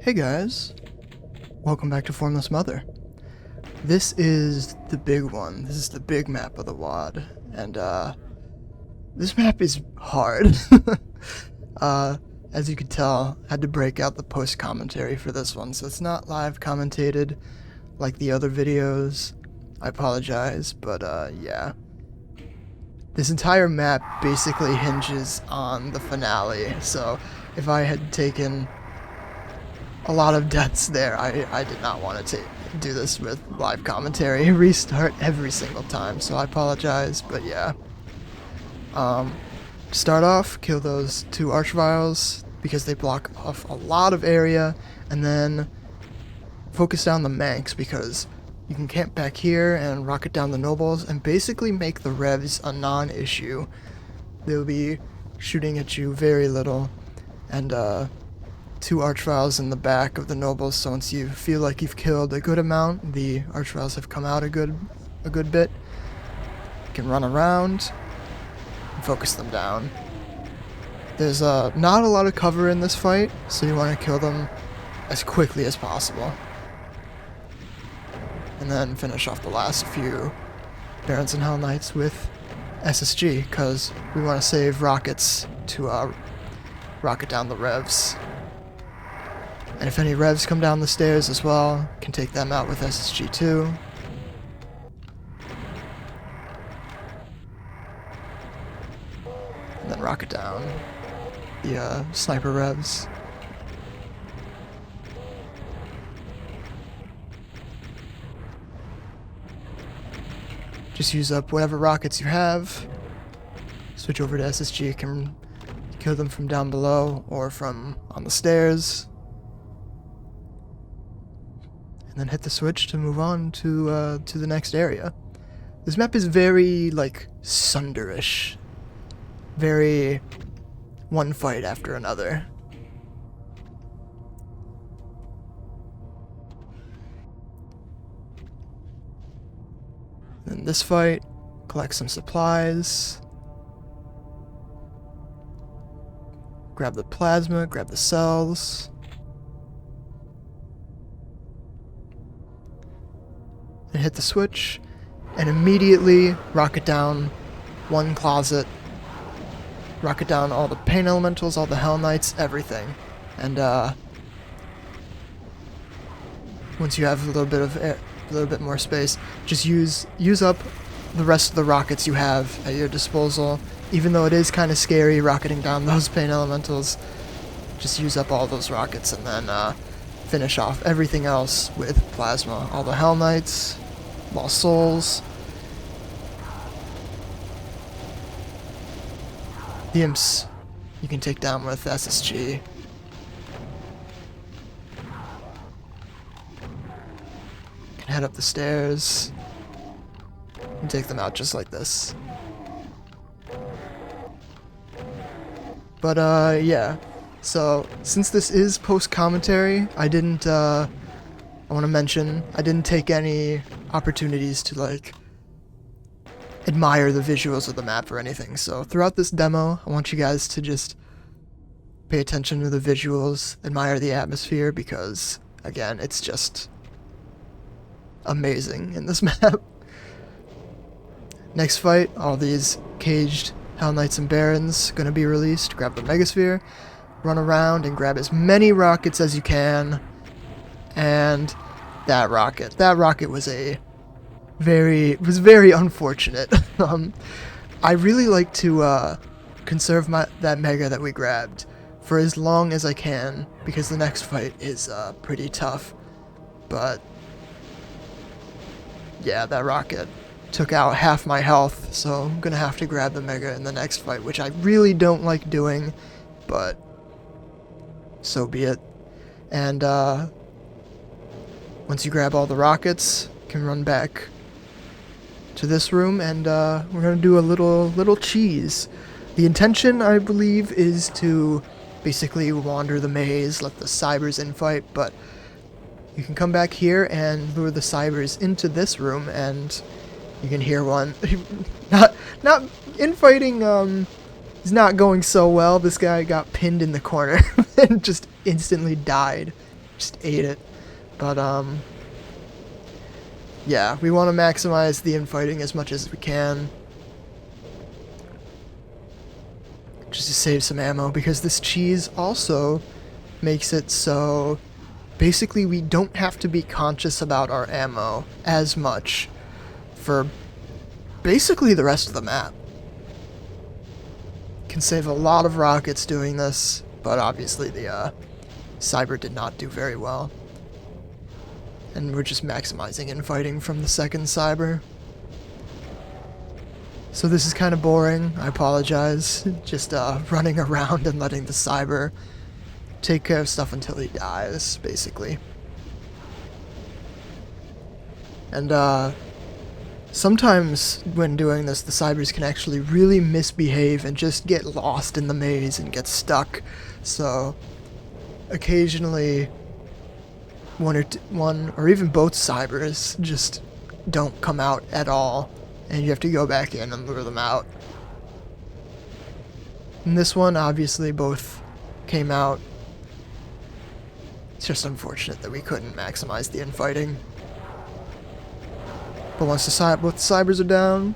Hey guys, welcome back to Formless Mother. This is the big one. This is the big map of the WAD, and this map is hard. As you can tell, I had to break out the post commentary for this one, so it's not live commentated like the other videos. I apologize, but yeah. This entire map basically hinges on the finale, so if I had taken a lot of deaths there, I did not want to do this with live commentary, restart every single time, so I apologize, but yeah. Start off, kill those two archviles, because they block off a lot of area, and then focus down the Manx, because you can camp back here and rocket down the nobles, and basically make the revs a non-issue. They'll be shooting at you very little, and two archviles in the back of the nobles, so once you feel like you've killed a good amount, the archviles have come out a good bit. You can run around and focus them down. There's not a lot of cover in this fight, so you want to kill them as quickly as possible. And then finish off the last few Barons and Hell Knights with SSG, because we want to save rockets to rocket down the revs. And if any revs come down the stairs as well, can take them out with SSG too. And then rocket down the sniper revs. Just use up whatever rockets you have. Switch over to SSG, can kill them from down below or from on the stairs. And then hit the switch to move on to the next area. This map is very, like, Sunderish. Very one fight after another. Then this fight, collect some supplies. Grab the plasma, grab the cells. And hit the switch, and immediately rocket down one closet, rocket down all the pain elementals, all the Hell Knights, everything. And once you have a little bit more space, just use up the rest of the rockets you have at your disposal. Even though it is kind of scary rocketing down those pain elementals, just use up all those rockets and then finish off everything else with plasma. All the Hell Knights, Lost Souls, the Imps you can take down with SSG. Can head up the stairs and take them out just like this. But yeah. So, since this is post-commentary, I want to mention, I didn't take any opportunities to, like, admire the visuals of the map or anything. So, throughout this demo, I want you guys to just pay attention to the visuals, admire the atmosphere, because, again, it's just amazing in this map. Next fight, all these caged Hell Knights and Barons gonna be released. Grab the Megasphere. Run around and grab as many rockets as you can. And that rocket was very unfortunate. I really like to conserve that Mega that we grabbed for as long as I can, because the next fight is pretty tough. But yeah, that rocket took out half my health, so I'm gonna have to grab the Mega in the next fight, which I really don't like doing, but so be it. And once you grab all the rockets, you can run back to this room, and we're gonna do a little cheese. The intention, I believe, is to basically wander the maze, let the cybers infight, but you can come back here and lure the cybers into this room, and you can hear one. not infighting is not going so well. This guy got pinned in the corner and just instantly died. just ate it. But, yeah, we want to maximize the infighting as much as we can. Just to save some ammo, because this cheese also makes it so basically we don't have to be conscious about our ammo as much for basically the rest of the map. Can save a lot of rockets doing this, but obviously the Cyber did not do very well. And we're just maximizing infighting from the second Cyber. So this is kind of boring, I apologize. Just running around and letting the Cyber take care of stuff until he dies, basically. And sometimes when doing this, the Cybers can actually really misbehave and just get lost in the maze and get stuck. So occasionally one or even both Cybers just don't come out at all, and you have to go back in and lure them out. In this one, obviously both came out. It's just unfortunate that we couldn't maximize the infighting. But once both Cybers are down,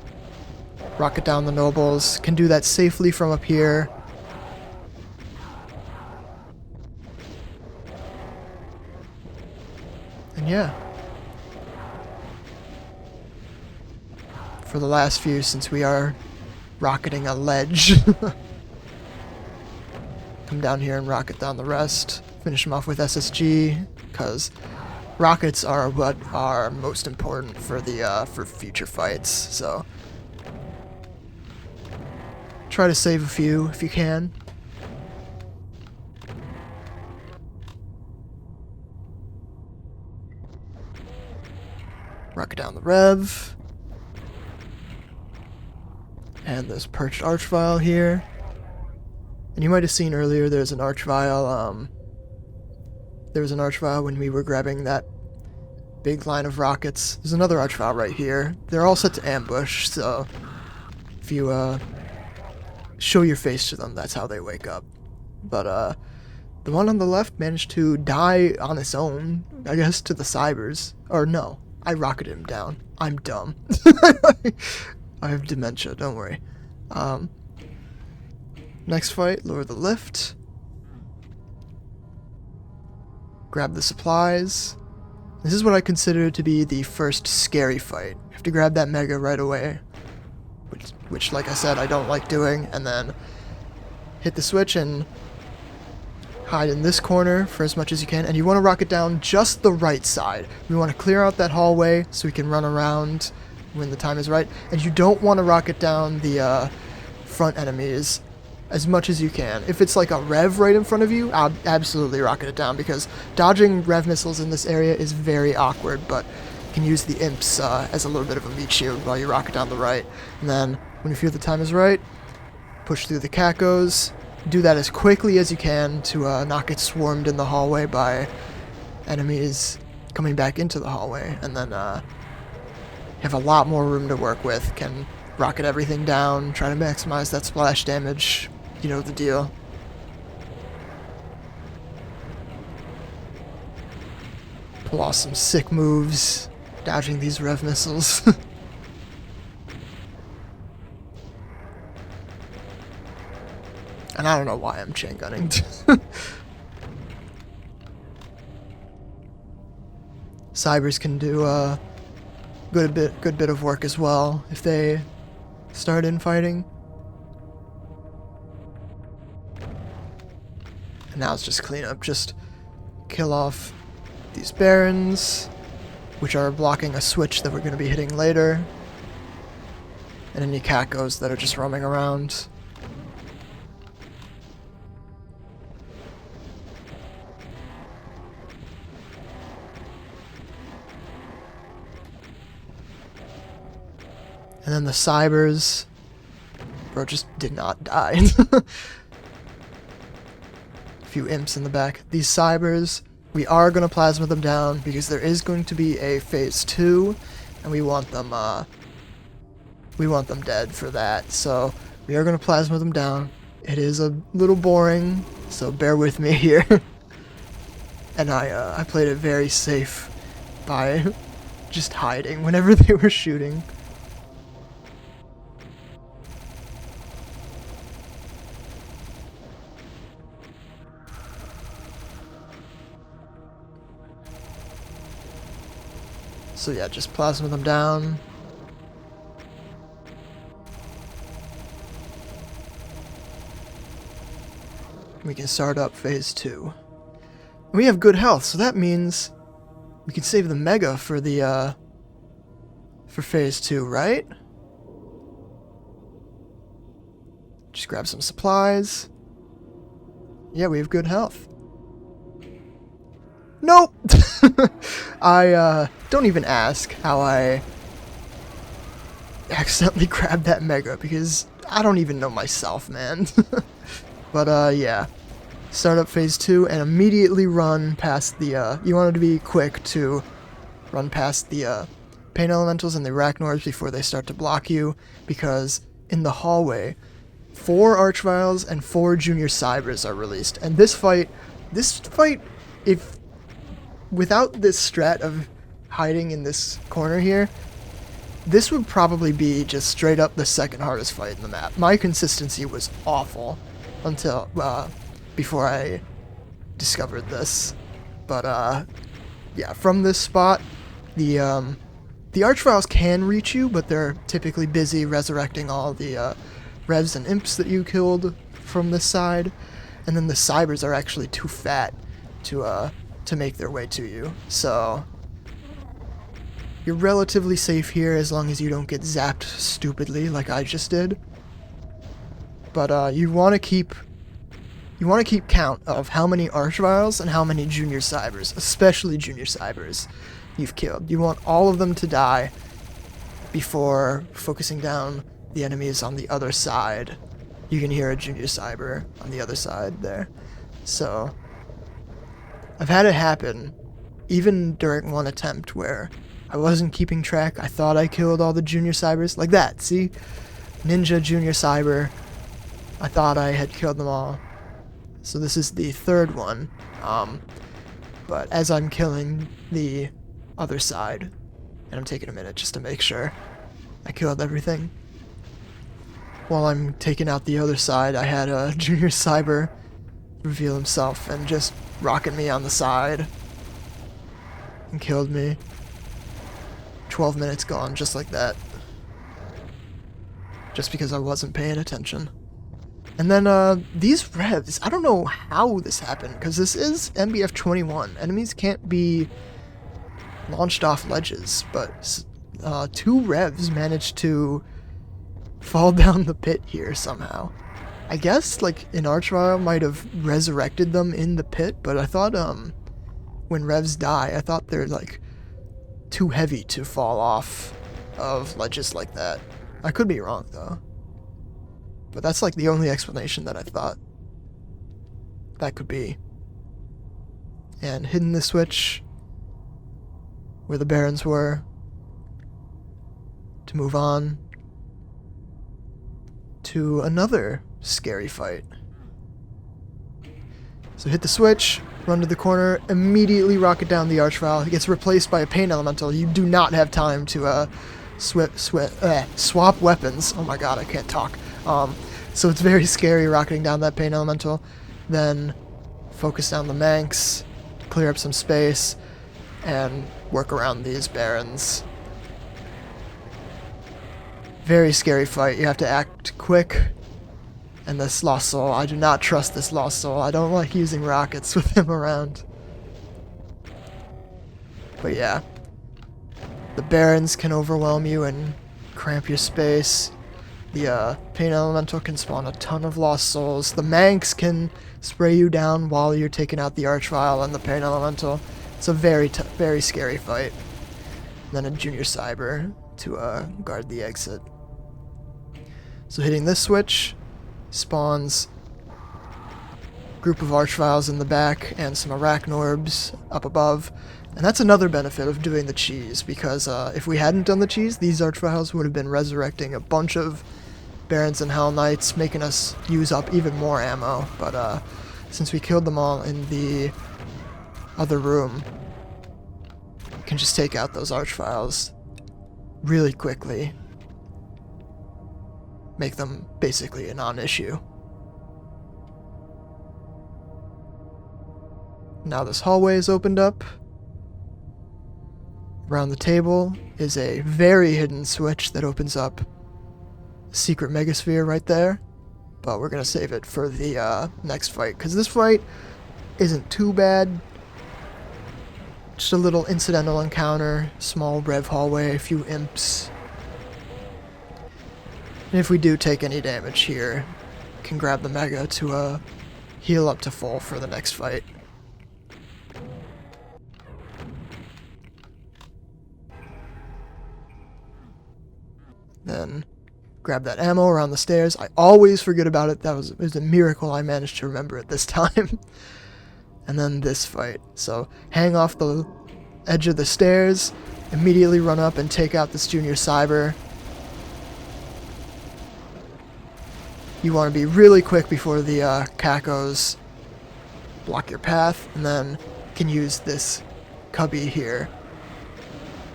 rocket down the nobles. Can do that safely from up here. And yeah. For the last few, since we are rocketing a ledge, come down here and rocket down the rest. Finish them off with SSG, because rockets are what are most important for the for future fights. So try to save a few if you can. Rocket down the Rev. And this perched Archvile here. And you might have seen earlier there's an Archvile, there was an Archvile when we were grabbing that big line of rockets. There's another Archvile right here. They're all set to ambush, so if you show your face to them, that's how they wake up. But the one on the left managed to die on its own, I guess, to the Cybers. Or no, I rocketed him down. I'm dumb. I have dementia, don't worry. Next fight, lower the lift. Grab the supplies. This is what I consider to be the first scary fight. You have to grab that Mega right away. Which, like I said, I don't like doing. And then hit the switch and hide in this corner for as much as you can. And you want to rocket down just the right side. We want to clear out that hallway so we can run around when the time is right. And you don't want to rocket down the front enemies as much as you can. If it's like a Rev right in front of you, absolutely rocket it down, because dodging Rev missiles in this area is very awkward, but you can use the Imps as a little bit of a meat shield while you rocket down the right. And then, when you feel the time is right, push through the Cacos. Do that as quickly as you can to not get swarmed in the hallway by enemies coming back into the hallway. And then you have a lot more room to work with. Can rocket everything down, try to maximize that splash damage. You know the deal. Pull off some sick moves, dodging these Rev missiles. And I don't know why I'm chain gunning. Cybers can do a good bit of work as well if they start infighting. And now it's just cleanup. Just kill off these Barons, which are blocking a switch that we're going to be hitting later. And any Cacos that are just roaming around. And then the Cybers. Bro just did not die. Few Imps in the back. These Cybers, we are going to plasma them down because there is going to be a phase 2, and we want them dead for that. So we are going to plasma them down. It is a little boring, so bear with me here. and I played it very safe by just hiding whenever they were shooting. So yeah, just plasma them down. We can start up phase 2. We have good health, so that means we can save the mega for the for phase 2, right? Just grab some supplies. Yeah, we have good health. Nope! I don't even ask how I accidentally grabbed that mega, because I don't even know myself, man. But yeah. Start up phase 2 and immediately run past the you want to be quick to run past the pain elementals and the arachnoids before they start to block you, because in the hallway 4 archviles and 4 junior cybers are released. And this fight, if without this strat of hiding in this corner here, this would probably be just straight up the second hardest fight in the map. My consistency was awful until before I discovered this. But yeah, from this spot, the archviles can reach you, but they're typically busy resurrecting all the revs and imps that you killed from this side, and then the cybers are actually too fat to make their way to you. So you're relatively safe here as long as you don't get zapped stupidly like I just did. But you want to keep count of how many archviles and how many junior cybers, especially junior cybers, you've killed. You want all of them to die before focusing down the enemies on the other side. You can hear a junior cyber on the other side there. So I've had it happen even during one attempt where I wasn't keeping track. I thought I killed all the junior cybers. Like that, see? Ninja junior cyber. I thought I had killed them all. So this is the third one. But as I'm killing the other side, and I'm taking a minute just to make sure I killed everything. While I'm taking out the other side, I had a junior cyber reveal himself and just rocket me on the side and killed me. 12 minutes gone just like that. Just because I wasn't paying attention. And then these revs, I don't know how this happened, because this is MBF 21. Enemies can't be launched off ledges, but 2 revs managed to fall down the pit here somehow. I guess like an archvile might have resurrected them in the pit, but I thought when revs die, I thought they're like too heavy to fall off of ledges like that. I could be wrong though. But that's like the only explanation that I thought that could be. And hitting the switch where the barons were to move on to another scary fight. So hit the switch, run to the corner, immediately rocket down the archvile. It gets replaced by a pain elemental. You do not have time to swap weapons. Oh my god, I can't talk. So it's very scary rocketing down that pain elemental. Then focus down the Manx, clear up some space, and work around these barons. Very scary fight. You have to act quick. And this Lost Soul, I do not trust this Lost Soul. I don't like using rockets with him around. But yeah. The barons can overwhelm you and cramp your space. The pain elemental can spawn a ton of Lost Souls. The Manx can spray you down while you're taking out the archvile and the pain elemental. It's a very scary fight. And then a junior cyber to guard the exit. So hitting this switch spawns a group of archviles in the back and some arachnorbs up above. And that's another benefit of doing the cheese, because if we hadn't done the cheese, these archviles would have been resurrecting a bunch of barons and hell knights, making us use up even more ammo. But since we killed them all in the other room, you can just take out those archviles really quickly. Make them basically a non-issue. Now this hallway is opened up. Around the table is a very hidden switch that opens up a secret megasphere right there. But we're going to save it for the next fight, because this fight isn't too bad. Just a little incidental encounter, small rev hallway, a few imps. And if we do take any damage here, can grab the mega to heal up to full for the next fight. Then grab that ammo around the stairs. I always forget about it. It was a miracle I managed to remember it this time. And then this fight. So hang off the edge of the stairs, immediately run up and take out this junior cyber. You want to be really quick before the cacos block your path, and then can use this cubby here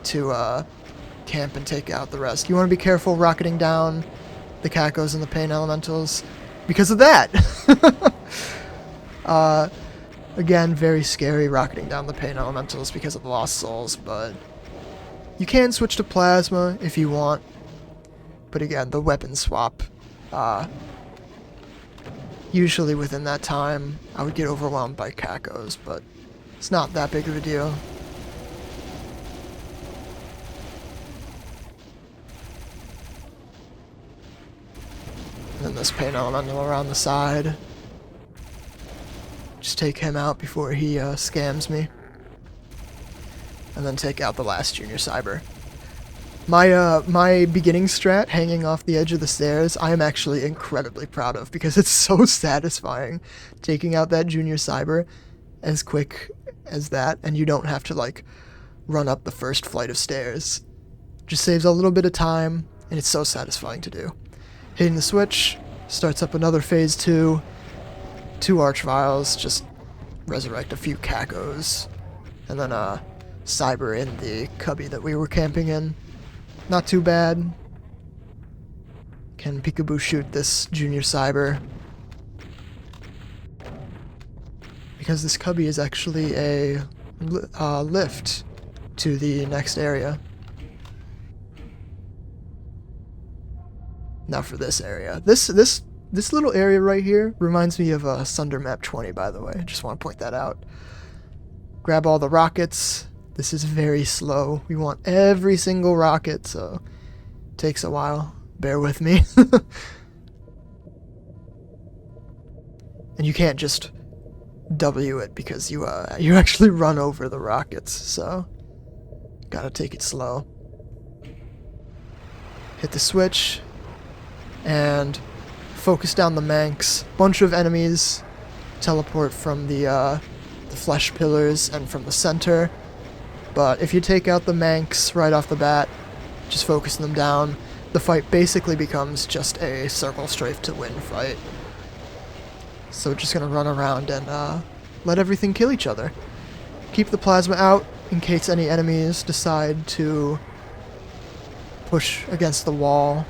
to camp and take out the rest. You want to be careful rocketing down the cacos and the pain elementals because of that. Again, very scary rocketing down the pain elementals because of lost souls, but you can switch to plasma if you want. But again, the weapon swap, usually within that time, I would get overwhelmed by cacos, but it's not that big of a deal. And then this pain elemental around the side. Just take him out before he scams me. And then take out the last junior cyber. My beginning strat, hanging off the edge of the stairs, I am actually incredibly proud of, because it's so satisfying taking out that junior cyber as quick as that, and you don't have to like run up the first flight of stairs. Just saves a little bit of time, and it's so satisfying to do. Hitting the switch starts up another phase 2. 2 archviles, just resurrect a few cacos, and then cyber in the cubby that we were camping in. Not too bad. Can peekaboo shoot this junior cyber, because this cubby is actually a lift to the next area. Now for this area. This little area right here reminds me of Sunder Map 20, by the way. I just want to point that out. Grab all the rockets. This is very slow. We want every single rocket, so it takes a while. Bear with me. And you can't just W it, because you actually run over the rockets, so gotta take it slow. Hit the switch, and focus down the Manx. Bunch of enemies teleport from the flesh pillars and from the center. But if you take out the Manx right off the bat, just focusing them down, the fight basically becomes just a circle strafe to win fight. So just gonna run around and let everything kill each other. Keep the plasma out in case any enemies decide to push against the wall.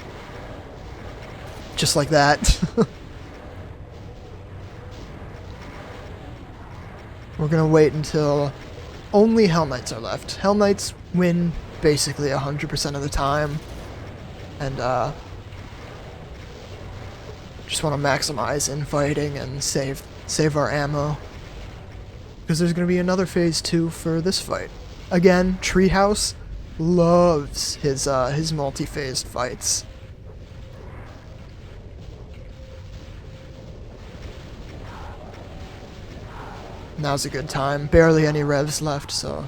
Just like that. We're gonna wait until only Hell Knights are left. Hell Knights win basically 100% of the time. And just want to maximize infighting and save our ammo. Because there's gonna be another phase 2 for this fight. Again, Treehouse loves his multi-phased fights. Now's a good time. Barely any revs left, so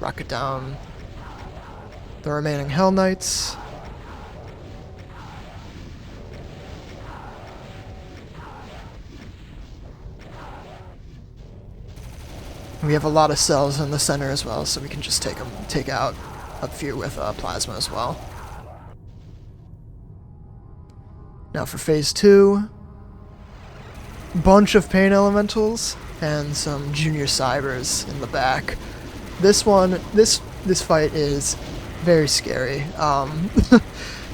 rocket down the remaining Hell Knights. We have a lot of cells in the center as well, so we can just take out a few with plasma as well. Now for phase 2. Bunch of pain elementals, and some junior cybers in the back. This one, this fight is very scary.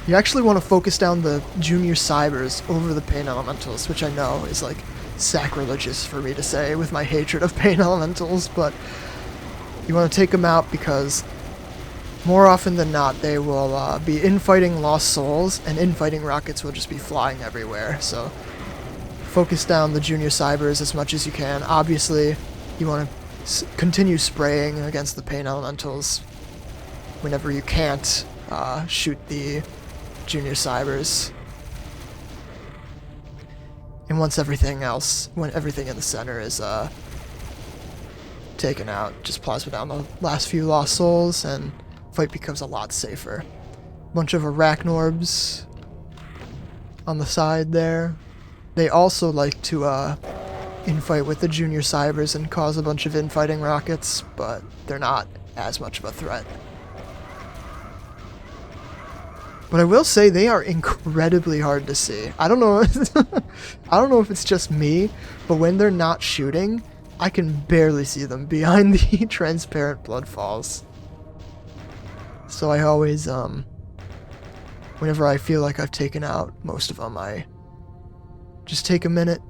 You actually want to focus down the junior cybers over the pain elementals, which I know is like sacrilegious for me to say with my hatred of pain elementals, but you want to take them out because more often than not they will be infighting lost souls, and infighting rockets will just be flying everywhere. So focus down the junior cybers as much as you can. Obviously, you want to continue spraying against the pain elementals whenever you can't shoot the junior cybers. And once everything else, when everything in the center is taken out, just plasma down the last few lost souls, and fight becomes a lot safer. Bunch of arachnorbs on the side there. They also like to infight with the junior cybers and cause a bunch of infighting rockets, but they're not as much of a threat. But I will say they are incredibly hard to see. I don't know I don't know if it's just me, but when they're not shooting, I can barely see them behind the transparent blood falls. So I always whenever I feel like I've taken out most of them, I just take a minute,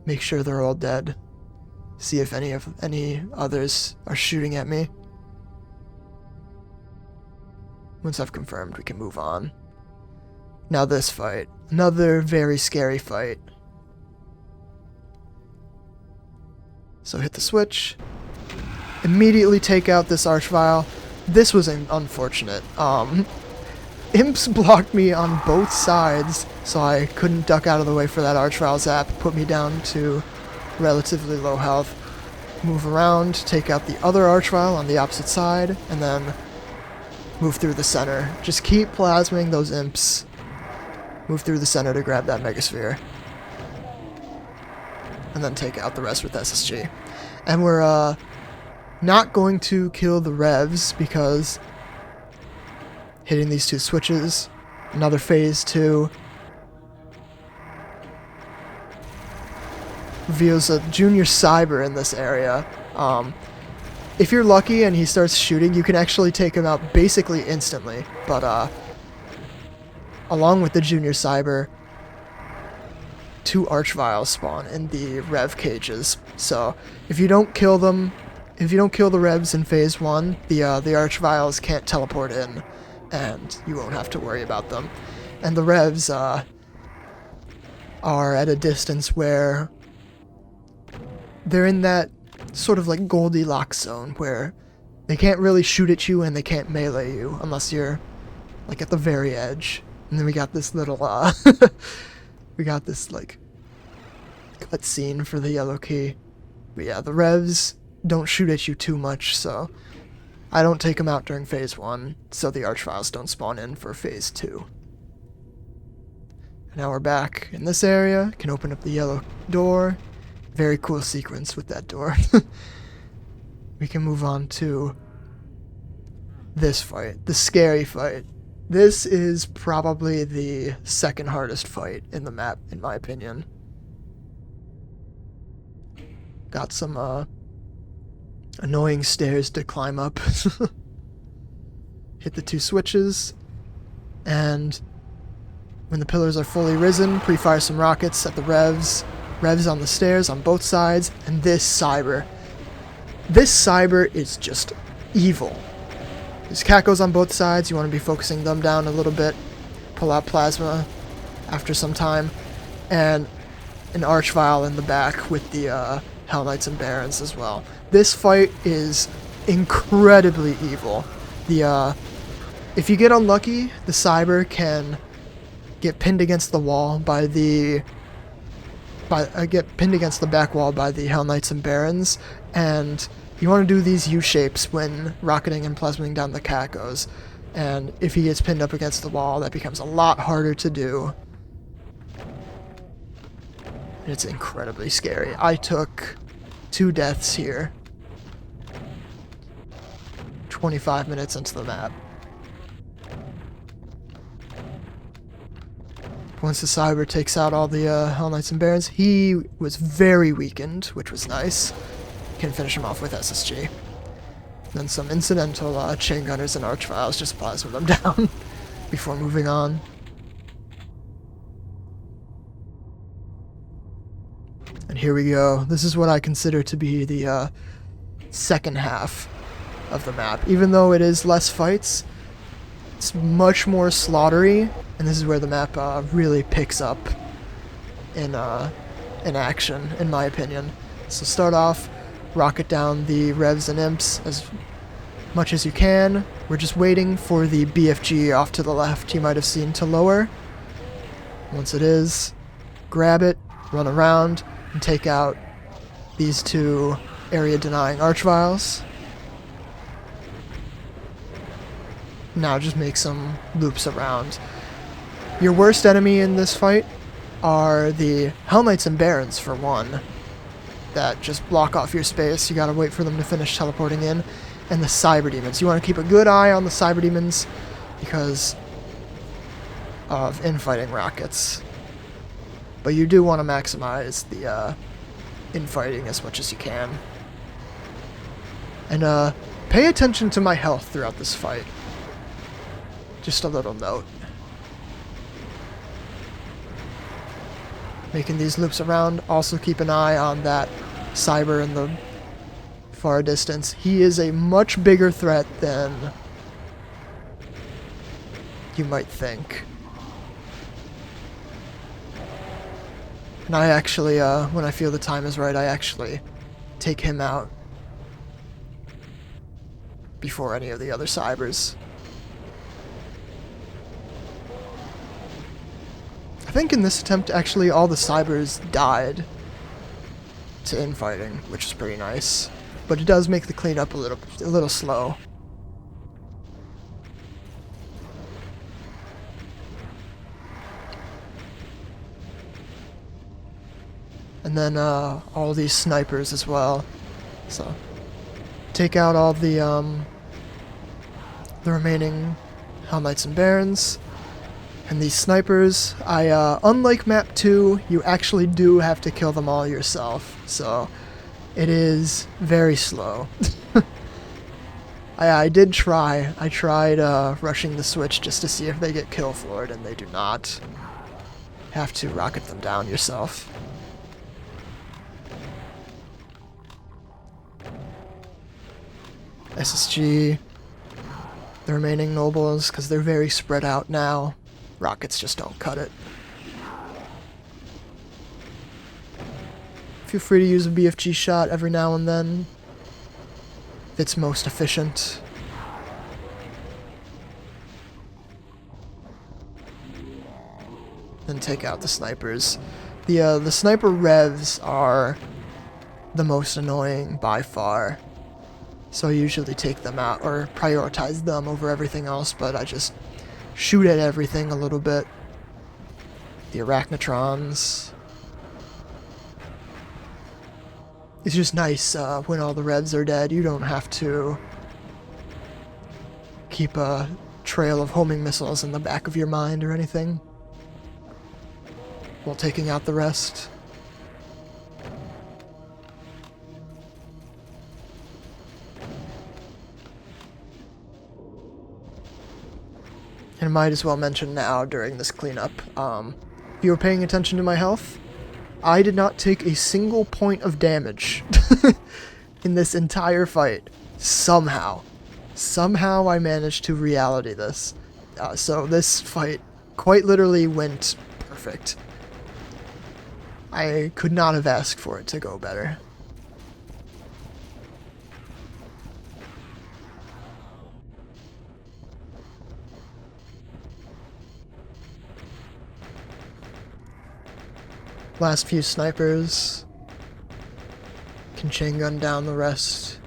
make sure they're all dead, see if any others are shooting at me. Once I've confirmed, we can move on. Now this fight. Another very scary fight. So hit the switch. Immediately take out this Archvile. This was unfortunate. Imps blocked me on both sides, so I couldn't duck out of the way for that Archvile zap. Put me down to relatively low health. Move around, take out the other Archvile on the opposite side, and then move through the center. Just keep plasming those imps. Move through the center to grab that Megasphere. And then take out the rest with SSG. And we're not going to kill the Revs because hitting these two switches, another phase 2, reveals a junior cyber in this area. If you're lucky and he starts shooting, you can actually take him out basically instantly. But along with the junior cyber, 2 Archviles spawn in the Rev cages. So if you don't kill them, if you don't kill the Revs in phase 1, the Archviles can't teleport in, and you won't have to worry about them. And the Revs are at a distance where they're in that sort of like Goldilocks zone where they can't really shoot at you and they can't melee you unless you're like at the very edge. And then we got this little we got this like cutscene for the yellow key. But yeah, the Revs don't shoot at you too much, so I don't take them out during phase 1, so the Archviles don't spawn in for phase 2. Now we're back in this area, can open up the yellow door. Very cool sequence with that door. We can move on to this fight, the scary fight. This is probably the second hardest fight in the map, in my opinion. Got some annoying stairs to climb up. Hit the 2 switches, and when the pillars are fully risen, pre-fire some rockets at the Revs. Revs on the stairs on both sides, and this cyber. This cyber is just evil. There's Cacos on both sides, you want to be focusing them down a little bit. Pull out plasma after some time, and an Archvile in the back with the Hell Knights and Barons as well. This fight is incredibly evil. If you get unlucky, the cyber can get pinned against the wall by the get pinned against the back wall by the Hell Knights and Barons, and you want to do these U-shapes when rocketing and plasming down the Cacos, and if he gets pinned up against the wall, that becomes a lot harder to do. It's incredibly scary. I took 2 deaths here. 25 minutes into the map. Once the Cyber takes out all the Hell Knights and Barons, he was very weakened, which was nice. Can finish him off with SSG. Then some incidental chain gunners and archviles just plasma them down before moving on. And here we go. This is what I consider to be the second half of the map. Even though it is less fights, it's much more slaughtery, and this is where the map really picks up in action, in my opinion. So start off, rocket down the Revs and Imps as much as you can. We're just waiting for the BFG off to the left you might have seen to lower. Once it is, grab it, run around, and take out these two area-denying archviles. Now just make some loops around. Your worst enemy in this fight are the Hell Knights and Barons, for one, that just block off your space. You gotta wait for them to finish teleporting in. And the Cyber Demons. You want to keep a good eye on the Cyber Demons because of infighting rockets. But you do want to maximize the infighting as much as you can. And pay attention to my health throughout this fight. Just a little note. Making these loops around. Also keep an eye on that Cyber in the far distance. He is a much bigger threat than you might think. And I actually, when I feel the time is right, I actually take him out before any of the other Cybers. I think in this attempt, actually, all the Cybers died to infighting, which is pretty nice. But it does make the cleanup a little slow. And then all these snipers as well. So take out all the remaining Hell Knights and Barons. And these snipers, unlike Map 2, you actually do have to kill them all yourself. So it is very slow. I did try. I tried rushing the switch just to see if they get kill floored, and they do not. Have to rocket them down yourself. SSG, the remaining nobles, because they're very spread out now. Rockets just don't cut it. Feel free to use a BFG shot every now and then. It's most efficient. Then take out the snipers. The sniper revs are the most annoying by far. So I usually take them out or prioritize them over everything else, but I just shoot at everything a little bit. The arachnotrons. It's just nice when all the revs are dead. You don't have to keep a trail of homing missiles in the back of your mind or anything while taking out the rest. And I might as well mention now during this cleanup, if you were paying attention to my health, I did not take a single point of damage in this entire fight. Somehow I managed to reality this. So this fight quite literally went perfect. I could not have asked for it to go better. Last few snipers can chain gun down the rest.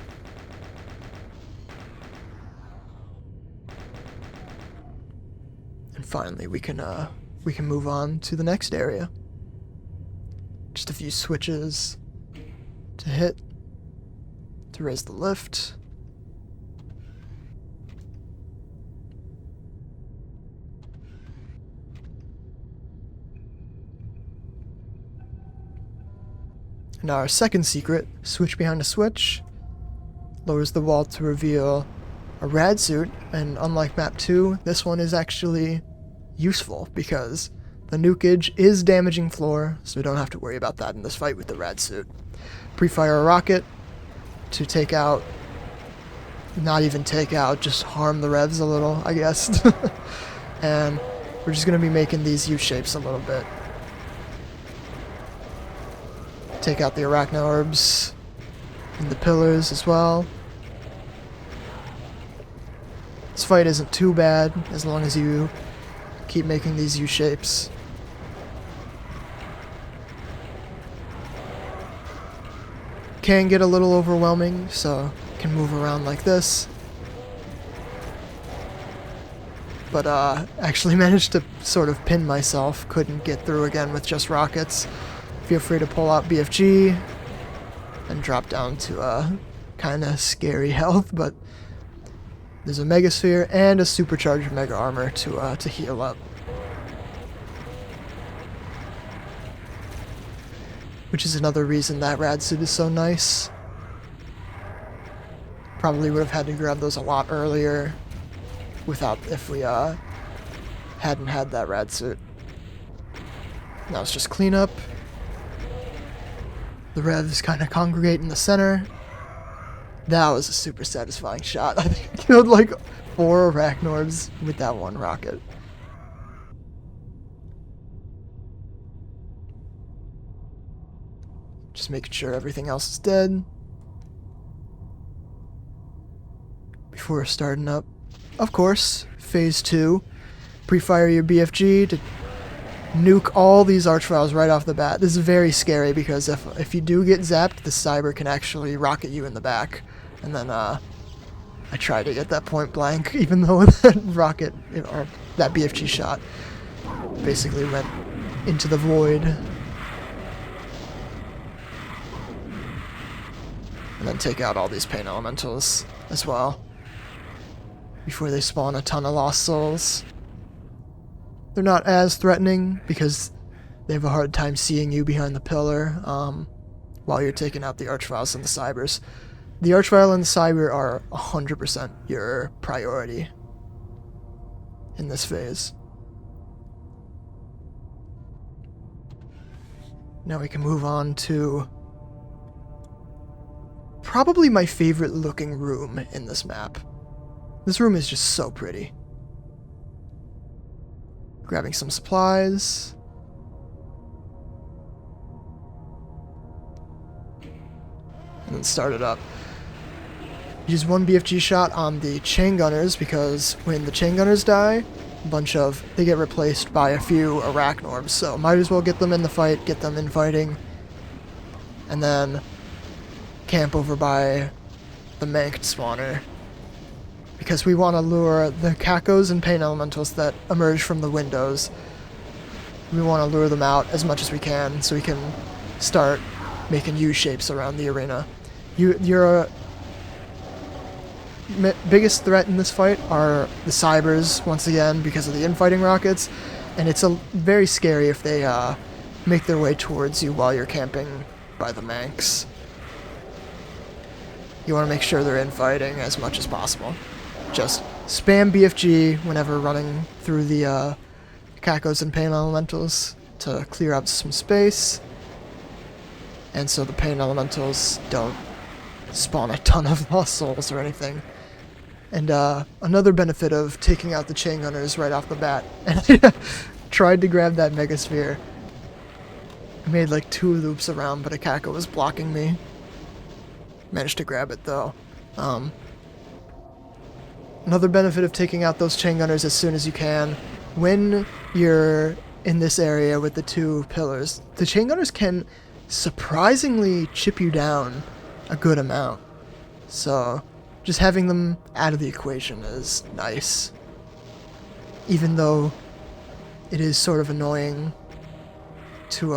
And finally we can move on to the next area. Just a few switches to hit to raise the lift. And our second secret, switch behind a switch, lowers the wall to reveal a rad suit, and unlike map 2, this one is actually useful because the nukage is damaging floor, so we don't have to worry about that in this fight with the rad suit. Pre-fire a rocket to take out, not even take out, just harm the revs a little, I guess. And we're just going to be making these U-shapes a little bit. Take out the arachno orbs and the pillars as well. This fight isn't too bad as long as you keep making these U-shapes. Can get a little overwhelming, so can move around like this. But actually managed to sort of pin myself. Couldn't get through again with just rockets. Feel free to pull out BFG and drop down to kind of scary health, but there's a Mega Sphere and a supercharged Mega Armor to heal up. Which is another reason that rad suit is so nice. Probably would have had to grab those a lot earlier if we hadn't had that rad suit. Now it's just cleanup. The revs kind of congregate in the center. That was a super satisfying shot. I think I killed like 4 arachnoids with that one rocket. Just making sure everything else is dead before starting up. Of course, phase 2, pre-fire your BFG to nuke all these archviles right off the bat. This is very scary because if you do get zapped, the cyber can actually rocket you in the back. And then I tried to get that point blank, even though that rocket, or that BFG shot, basically went into the void. And then take out all these pain elementals as well before they spawn a ton of lost souls. They're not as threatening because they have a hard time seeing you behind the pillar while you're taking out the archviles and the cybers. The archvile and the cyber are 100% your priority in this phase. Now we can move on to probably my favorite looking room in this map. This room is just so pretty. Grabbing some supplies. And then start it up. Use one BFG shot on the chain gunners because when the chain gunners die, they get replaced by a few arachnorbs. So might as well get them in the fight, get them in fighting, and then camp over by the manked spawner. Because we want to lure the cacos and pain elementals that emerge from the windows. We want to lure them out as much as we can so we can start making U-shapes around the arena. Your biggest threat in this fight are the cybers, once again, because of the infighting rockets. And it's very scary if they make their way towards you while you're camping by the manks. You want to make sure they're infighting as much as possible. Just spam BFG whenever running through the cacos and pain elementals to clear out some space. And so the pain elementals don't spawn a ton of lost souls or anything. And another benefit of taking out the chain gunners right off the bat. And I tried to grab that Mega Sphere. I made like 2 loops around, but a caco was blocking me. Managed to grab it though. Another benefit of taking out those chain gunners as soon as you can, when you're in this area with the 2 pillars, the chain gunners can surprisingly chip you down a good amount. So just having them out of the equation is nice. Even though it is sort of annoying to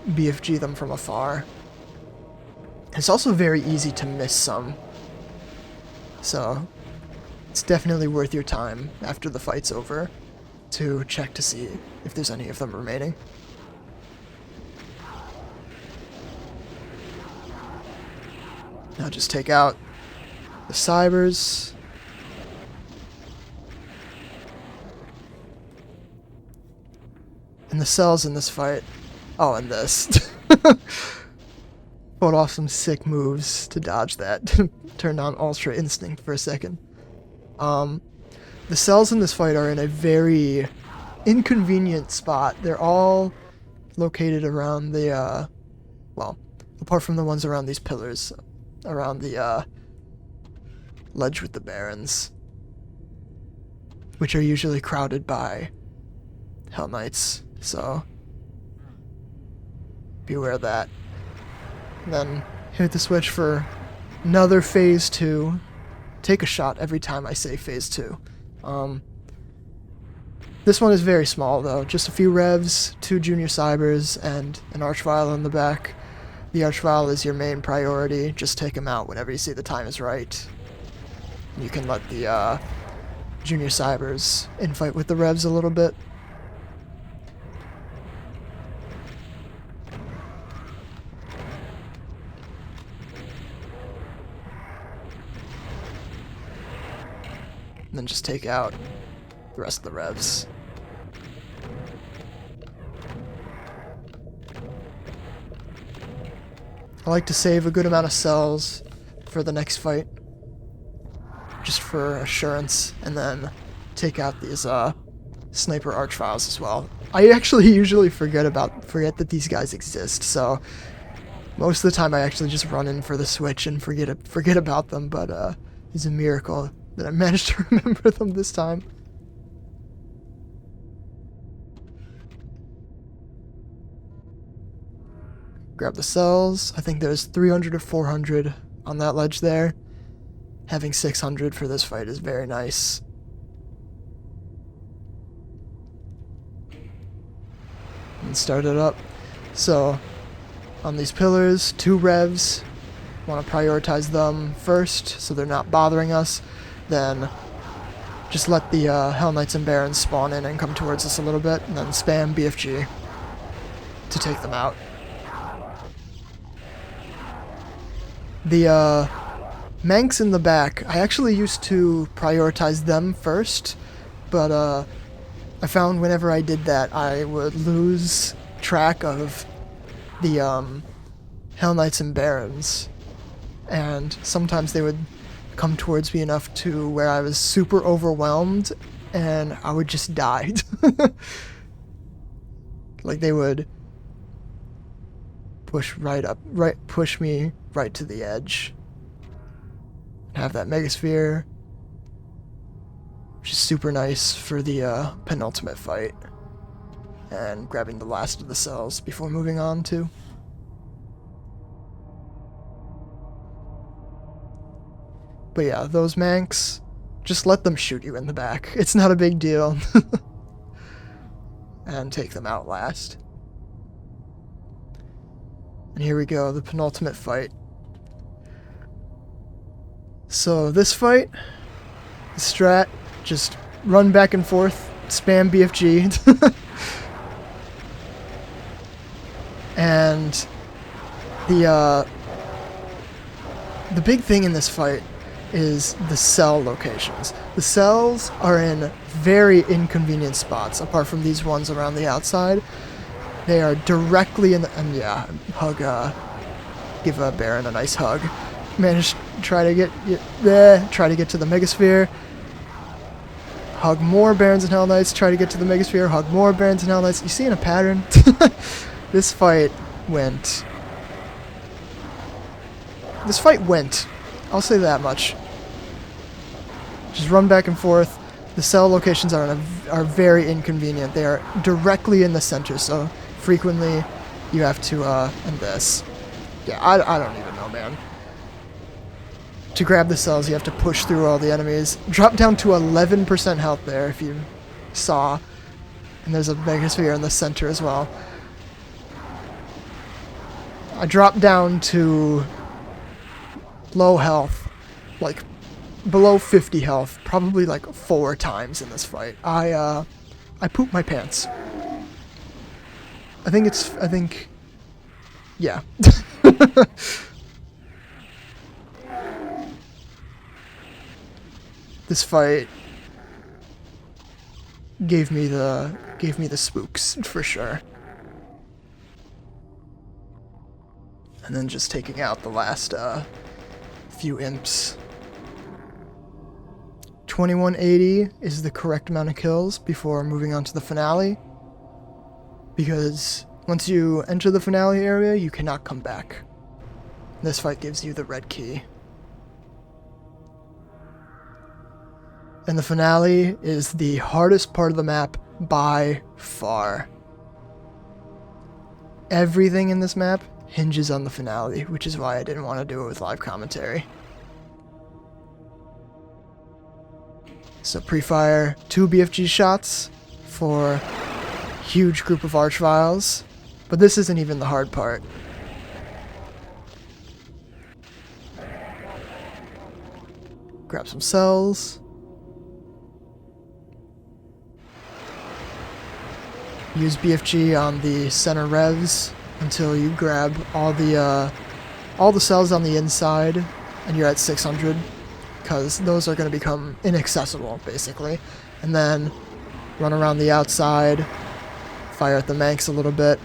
BFG them from afar. It's also very easy to miss some. So it's definitely worth your time after the fight's over to check to see if there's any of them remaining. Now just take out the cybers. And the cells in this fight. Oh, and this. Pulled off some sick moves to dodge that. Turned on Ultra Instinct for a second. The cells in this fight are in a very inconvenient spot. They're all located around the, well, apart from the ones around these pillars, around the, ledge with the barons, which are usually crowded by Hell Knights, so beware of that. Then hit the switch for another phase 2. Take a shot every time I say phase 2. This one is very small though, just a few revs, 2 junior cybers, and an archvile in the back. The archvile is your main priority, just take him out whenever you see the time is right. You can let the junior cybers infight with the revs a little bit. And then just take out the rest of the revs. I like to save a good amount of cells for the next fight, just for assurance, and then take out these sniper archviles as well. I actually usually forget that these guys exist, so most of the time I actually just run in for the switch and forget about them, but it's a miracle that I managed to remember them this time. Grab the cells. I think there's 300 or 400 on that ledge there. Having 600 for this fight is very nice. And start it up. So, on these pillars, 2 revs. Want to prioritize them first so they're not bothering us. Then just let the Hell Knights and Barons spawn in and come towards us a little bit, and then spam BFG to take them out. The Manx in the back, I actually used to prioritize them first, but I found whenever I did that I would lose track of the Hell Knights and Barons, and sometimes they would come towards me enough to where I was super overwhelmed and I would just die. Like they would push me right to the edge. Have that Megasphere, which is super nice for the penultimate fight. And grabbing the last of the cells before moving on to. But yeah, those Manx, just let them shoot you in the back. It's not a big deal. And take them out last. And here we go, the penultimate fight. So this fight, the strat, just run back and forth, spam BFG. And the big thing in this fight is the cell locations. The cells are in very inconvenient spots, apart from these ones around the outside. They are directly in the, and yeah, hug, give a Baron a nice hug. Manage to try to get to the Megasphere. Hug more Barons and Hell Knights, try to get to the Megasphere, hug more Barons and Hell Knights. You seeing a pattern? This fight went. I'll say that much. Just run back and forth. The cell locations are very inconvenient. They are directly in the center, so frequently you have to, and this. Yeah, I don't even know, man. To grab the cells, you have to push through all the enemies. Drop down to 11% health there, if you saw. And there's a Megasphere in the center as well. I dropped down to low health, like below 50 health, probably like 4 times in this fight. I pooped my pants. Yeah. this fight gave me the spooks for sure. And then just taking out the last few imps. 2180 is the correct amount of kills before moving on to the finale, because once you enter the finale area, you cannot come back. This fight gives you the red key. And the finale is the hardest part of the map by far. Everything in this map hinges on the finale, which is why I didn't want to do it with live commentary. So pre-fire 2 BFG shots for huge group of archviles, but this isn't even the hard part. Grab some cells. Use BFG on the center revs until you grab all the cells on the inside and you're at 600, because those are going to become inaccessible basically. And then run around the outside, fire at the Manx a little bit.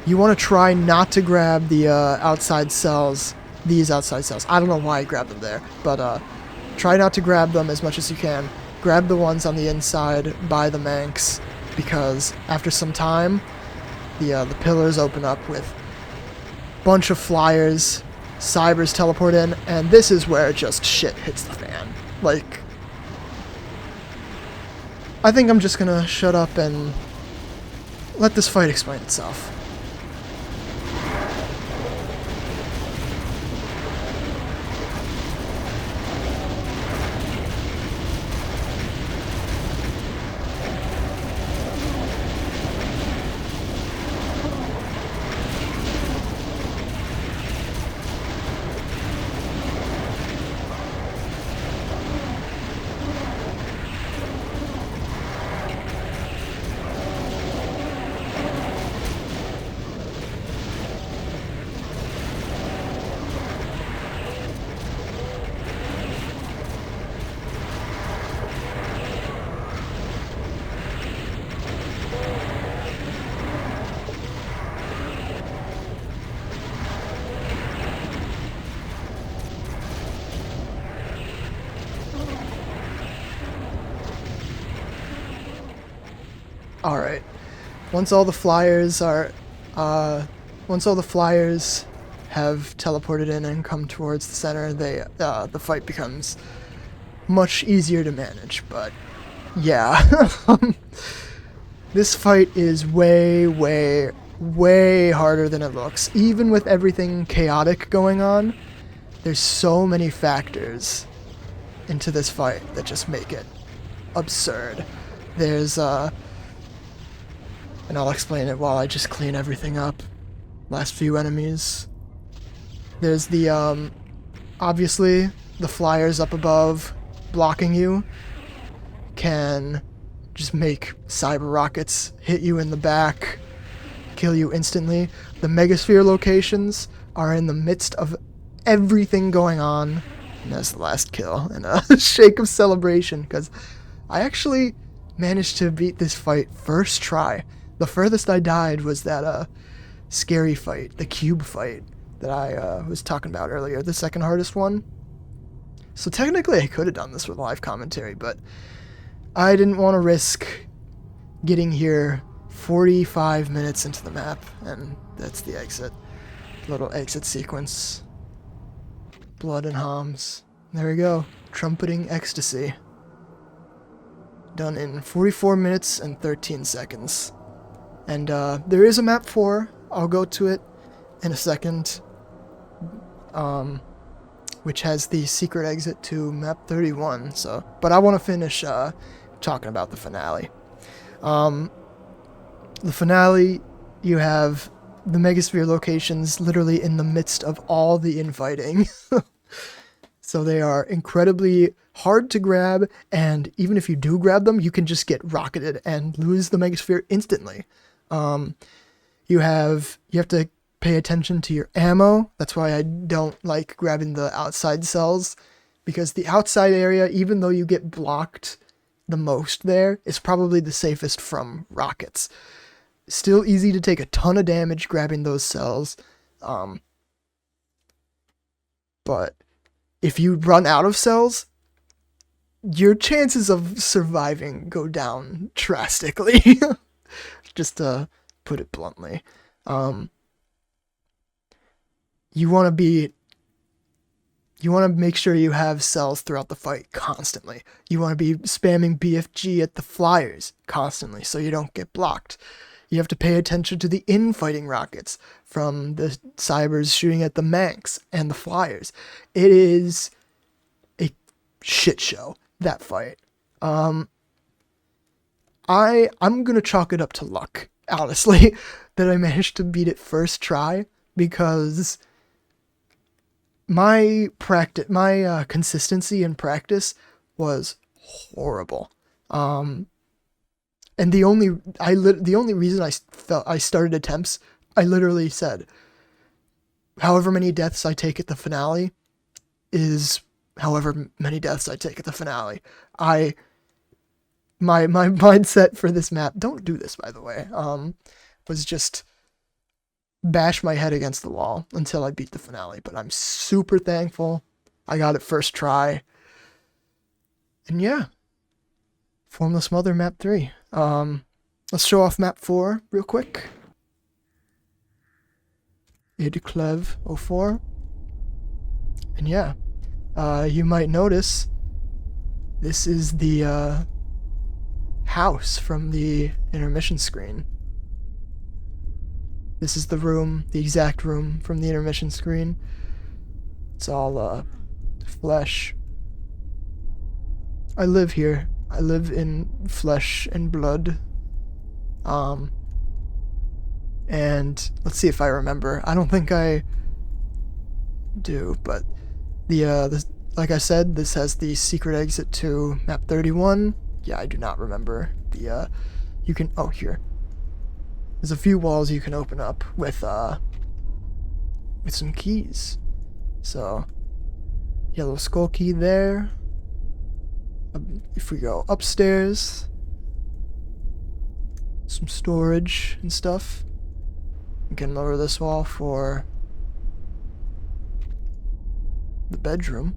You want to try not to grab the outside cells, these outside cells. I don't know why I grabbed them there, but try not to grab them as much as you can. Grab the ones on the inside by the Manx, because after some time, the pillars open up with a bunch of flyers, cybers teleport in, and this is where just shit hits the fan. Like, I think I'm just gonna shut up and let this fight explain itself. Alright, once all the flyers have teleported in and come towards the center, the fight becomes much easier to manage. But yeah, this fight is way, way, way harder than it looks. Even with everything chaotic going on, there's so many factors into this fight that just make it absurd. There's and I'll explain it while I just clean everything up. Last few enemies. There's the, obviously, the flyers up above blocking you can just make cyber rockets hit you in the back, kill you instantly. The megasphere locations are in the midst of everything going on. And that's the last kill, and a shake of celebration, because I actually managed to beat this fight first try. The furthest I died was that scary fight, the cube fight that I was talking about earlier, the second hardest one. So technically I could have done this with live commentary, but I didn't want to risk getting here 45 minutes into the map, and that's the exit. Little exit sequence. Blood and Homs. There we go. Trumpeting Ecstasy. Done in 44 minutes and 13 seconds. And there is a map 4. I'll go to it in a second. Which has the secret exit to map 31. So, but I want to finish talking about the finale. The finale, you have the megasphere locations literally in the midst of all the infighting. So they are incredibly hard to grab, and even if you do grab them, you can just get rocketed and lose the megasphere instantly. You have to pay attention to your ammo. That's why I don't like grabbing the outside cells, because the outside area, even though you get blocked the most there, is probably the safest from rockets. Still easy to take a ton of damage grabbing those cells, but if you run out of cells, your chances of surviving go down drastically. Just to put it bluntly. You want to make sure you have cells throughout the fight constantly. You want to be spamming BFG at the flyers constantly so you don't get blocked. You have to pay attention to the infighting rockets from the cybers shooting at the Manx and the flyers. It is a shit show, that fight. I'm gonna chalk it up to luck, honestly, that I managed to beat it first try, because my consistency in practice was horrible. And the only reason I started attempts, I literally said, however many deaths I take at the finale is however many deaths I take at the finale. My mindset for this map, don't do this by the way, was just bash my head against the wall until I beat the finale. But I'm super thankful I got it first try. And yeah, Formless Mother Map 3. Let's show off Map 4 real quick. Complevel 04. And yeah, you might notice this is the house from the intermission screen. This is the room, the exact room from the intermission screen. It's all flesh. I live here. I live in flesh and blood. And let's see if I remember. I don't think I do, but the like I said, this has the secret exit to Map 31. Yeah, I do not remember the you can, oh, here. There's a few walls you can open up with some keys. So, yellow skull key there. If we go upstairs, some storage and stuff. We can lower this wall for the bedroom.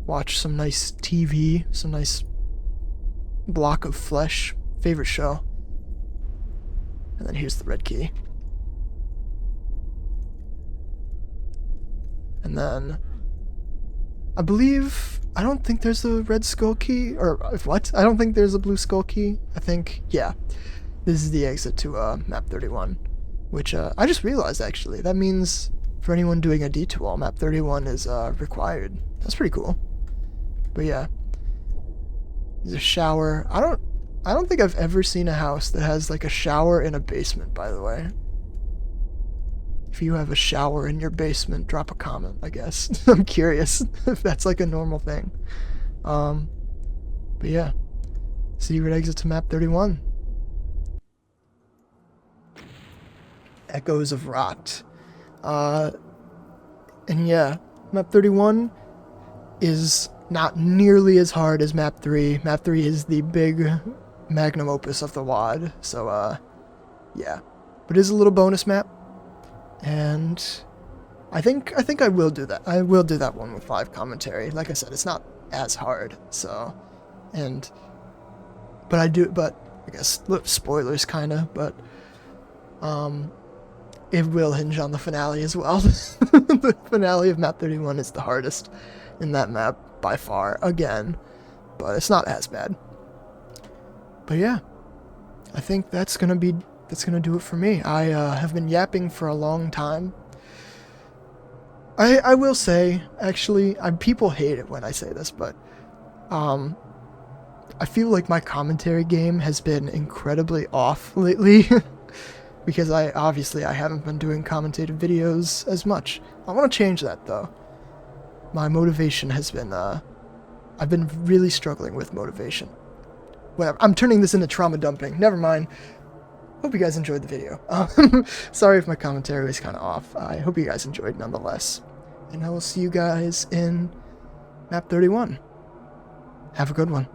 Watch some nice TV, some nice block of flesh. Favorite show. And then here's the red key. And then I don't think there's a red skull key, or what? I don't think there's a blue skull key. I think, yeah, this is the exit to Map 31, which I just realized actually. That means for anyone doing a D2 Map 31 is required. That's pretty cool. But yeah, there's a shower. I don't think I've ever seen a house that has like a shower in a basement, by the way. If you have a shower in your basement, drop a comment, I guess. I'm curious if that's like a normal thing. But yeah, secret exit to Map 31. Echoes of Rot. And yeah, Map 31 is not nearly as hard as Map 3. Map 3 is the big magnum opus of the WAD, so yeah. But it is a little bonus map. And I think I will do that. I will do that one with live commentary. Like I said, it's not as hard. So, but I guess spoilers kinda. But it will hinge on the finale as well. The finale of Map 31 is the hardest in that map by far. Again, but it's not as bad. But yeah, I think that's gonna do it for me. I have been yapping for a long time. I will say, actually, people hate it when I say this, but I feel like my commentary game has been incredibly off lately. Because I haven't been doing commentated videos as much. I want to change that though. My motivation has been, I've been really struggling with motivation. Whatever, I'm turning this into trauma dumping. Never mind. Hope you guys enjoyed the video. Sorry if my commentary was kind of off. I hope you guys enjoyed nonetheless. And I will see you guys in Map 31. Have a good one.